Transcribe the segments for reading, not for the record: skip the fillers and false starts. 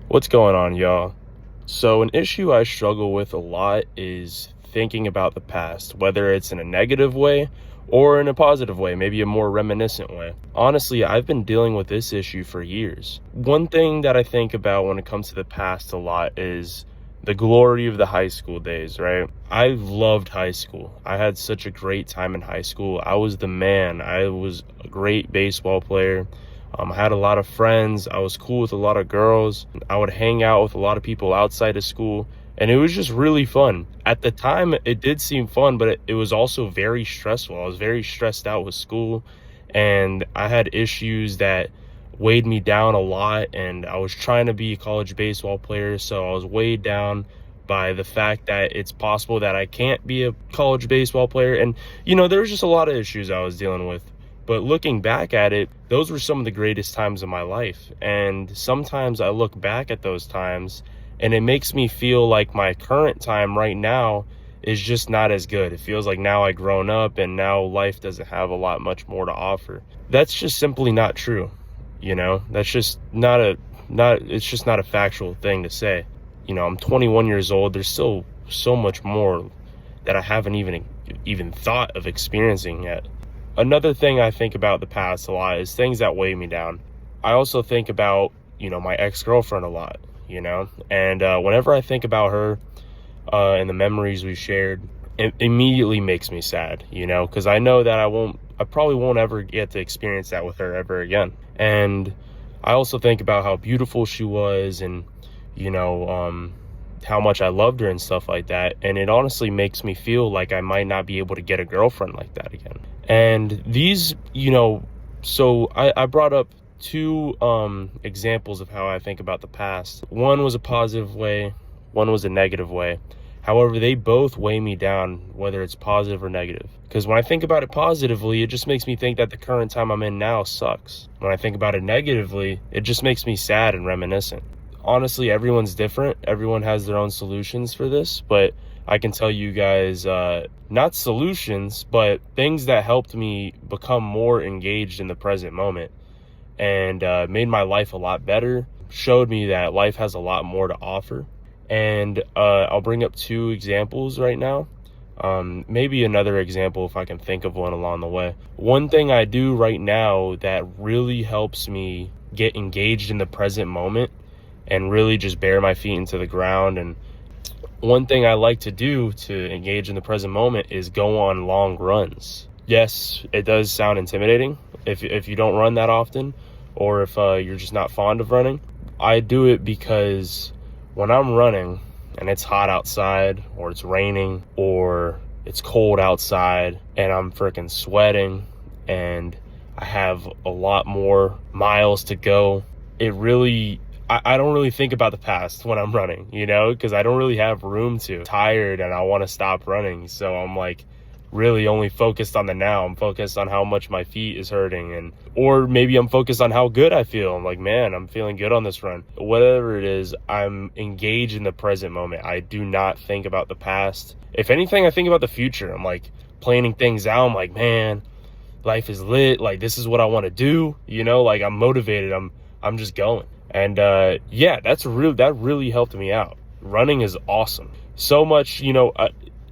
What's going on, y'all? So, an issue I struggle with a lot is thinking about the past, whether it's in a negative way or in a positive way, maybe a more reminiscent way. Honestly, I've been dealing with this issue for years. One thing that I think about when it comes to the past a lot is the glory of the high school days, right? I loved high school. I had such a great time in high school. I was the man. I was a great baseball player. I had a lot of friends. I was cool with a lot of girls. I would hang out with a lot of people outside of school. And it was just really fun. At the time, it did seem fun, but it was also very stressful. I was very stressed out with school. And I had issues that weighed me down a lot. And I was trying to be a college baseball player. So I was weighed down by the fact that it's possible that I can't be a college baseball player. And, there was just a lot of issues I was dealing with. But looking back at it, those were some of the greatest times of my life. And sometimes I look back at those times and it makes me feel like my current time right now is just not as good. It feels like now I've grown up and now life doesn't have a lot much more to offer. That's just simply not true. That's just it's just not a factual thing to say. I'm 21 years old. There's still so much more that I haven't even thought of experiencing yet. Another thing I think about the past a lot is things that weigh me down. I also think about, my ex-girlfriend a lot, and whenever I think about her and the memories we shared, it immediately makes me sad, because I know that I probably won't ever get to experience that with her ever again. And I also think about how beautiful she was and, how much I loved her and stuff like that. And it honestly makes me feel like I might not be able to get a girlfriend like that again. And these, so I brought up two examples of how I think about the past. One was a positive way, one was a negative way. However, they both weigh me down, whether it's positive or negative. Because when I think about it positively, it just makes me think that the current time I'm in now sucks. When I think about it negatively, it just makes me sad and reminiscent. Honestly, everyone's different. Everyone has their own solutions for this, but I can tell you guys, not solutions, but things that helped me become more engaged in the present moment and made my life a lot better, showed me that life has a lot more to offer. And I'll bring up two examples right now. Maybe another example if I can think of one along the way. One thing I do right now that really helps me get engaged in the present moment and really just bare my feet into the ground. And one thing I like to do to engage in the present moment is go on long runs. Yes, it does sound intimidating if you don't run that often, or if you're just not fond of running. I do it because when I'm running and it's hot outside, or it's raining, or it's cold outside and I'm freaking sweating and I have a lot more miles to go, I don't really think about the past when I'm running, because I don't really have room to. I'm tired and I want to stop running. So I'm like really only focused on the now. I'm focused on how much my feet is hurting, or maybe I'm focused on how good I feel. I'm like, man, I'm feeling good on this run. Whatever it is, I'm engaged in the present moment. I do not think about the past. If anything, I think about the future. I'm like planning things out. I'm like, man, life is lit. Like, this is what I want to do. Like I'm motivated. I'm just going. And that really helped me out. Running is awesome. So much,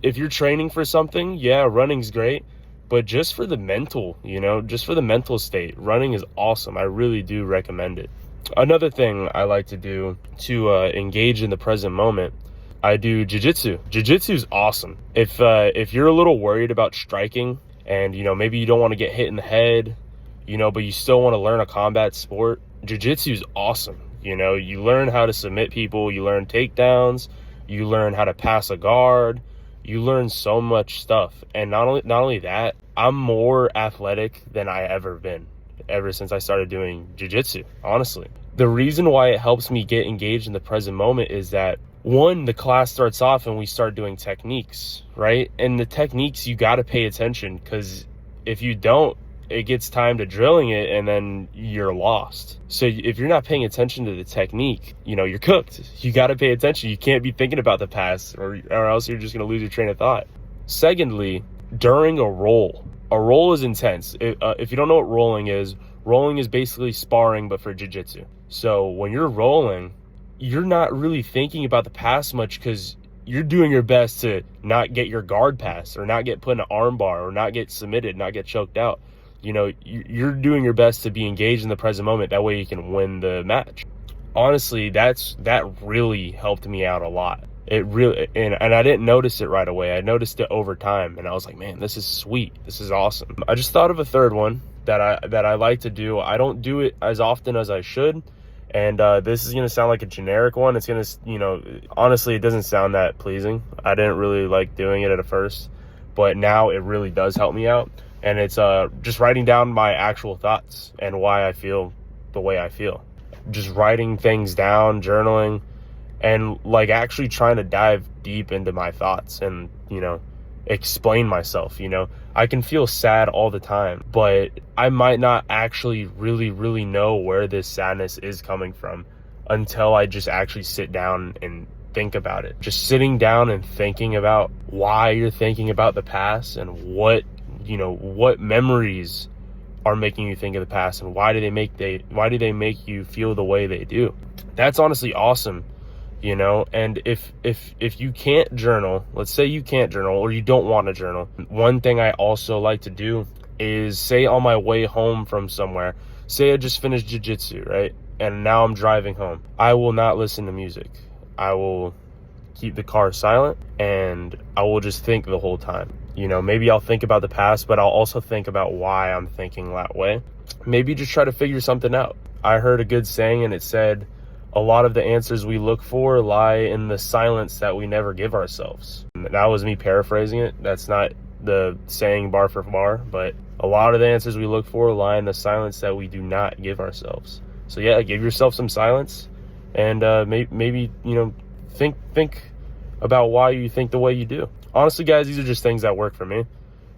if you're training for something, running's great. But just for the mental, just for the mental state, running is awesome. I really do recommend it. Another thing I like to do to engage in the present moment, I do jiu-jitsu. Jiu-jitsu is awesome. If you're a little worried about striking and, maybe you don't want to get hit in the head, but you still want to learn a combat sport, jiu-jitsu is awesome. You learn how to submit people, you learn takedowns, you learn how to pass a guard, you learn so much stuff. And not only that, I'm more athletic than I ever been ever since I started doing jiu-jitsu, honestly. The reason why it helps me get engaged in the present moment is that, one, the class starts off and we start doing techniques, right? And the techniques, you got to pay attention, because if you don't, it gets time to drilling it and then you're lost. So if you're not paying attention to the technique, you're cooked. You got to pay attention. You can't be thinking about the past or else you're just going to lose your train of thought. Secondly, during a roll is intense. If you don't know what rolling is basically sparring, but for jiu-jitsu. So when you're rolling, you're not really thinking about the past much because you're doing your best to not get your guard pass or not get put in an arm bar or not get submitted, not get choked out. You know, you're doing your best to be engaged in the present moment. That way you can win the match. Honestly, that really helped me out a lot. It really, and I didn't notice it right away. I noticed it over time, and I was like, man, this is sweet. This is awesome. I just thought of a third one that I like to do. I don't do it as often as I should. And this is going to sound like a generic one. It's going to, you know, honestly, it doesn't sound that pleasing. I didn't really like doing it at first, but now it really does help me out. And it's just writing down my actual thoughts and why I feel the way I feel. Just writing things down, journaling, and like actually trying to dive deep into my thoughts and, you know, explain myself. You know, I can feel sad all the time, but I might not actually really know where this sadness is coming from until I just actually sit down and think about it. Just sitting down and thinking about why you're thinking about the past and what memories are making you think of the past and why do they make you feel the way they do. That's honestly awesome. You know, and if you can't journal, let's say you can't journal or you don't want to journal, one thing I also like to do is, say on my way home from somewhere, say I just finished jiu-jitsu, right? And now I'm driving home. I will not listen to music. I will keep the car silent and I will just think the whole time. You know, maybe I'll think about the past, but I'll also think about why I'm thinking that way. Maybe just try to figure something out. I heard a good saying and it said, a lot of the answers we look for lie in the silence that we never give ourselves. And that was me paraphrasing it. That's not the saying bar for bar, but a lot of the answers we look for lie in the silence that we do not give ourselves. So yeah, give yourself some silence and maybe, you know, think about why you think the way you do. Honestly, guys, these are just things that work for me.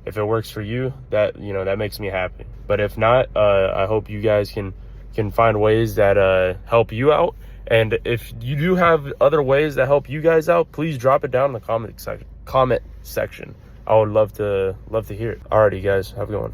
If it works for you, that, you know, that makes me happy. But if not, I hope you guys can find ways that help you out. And if you do have other ways that help you guys out, please drop it down in the comment section. I would love to hear it. Alrighty, guys, have a good one.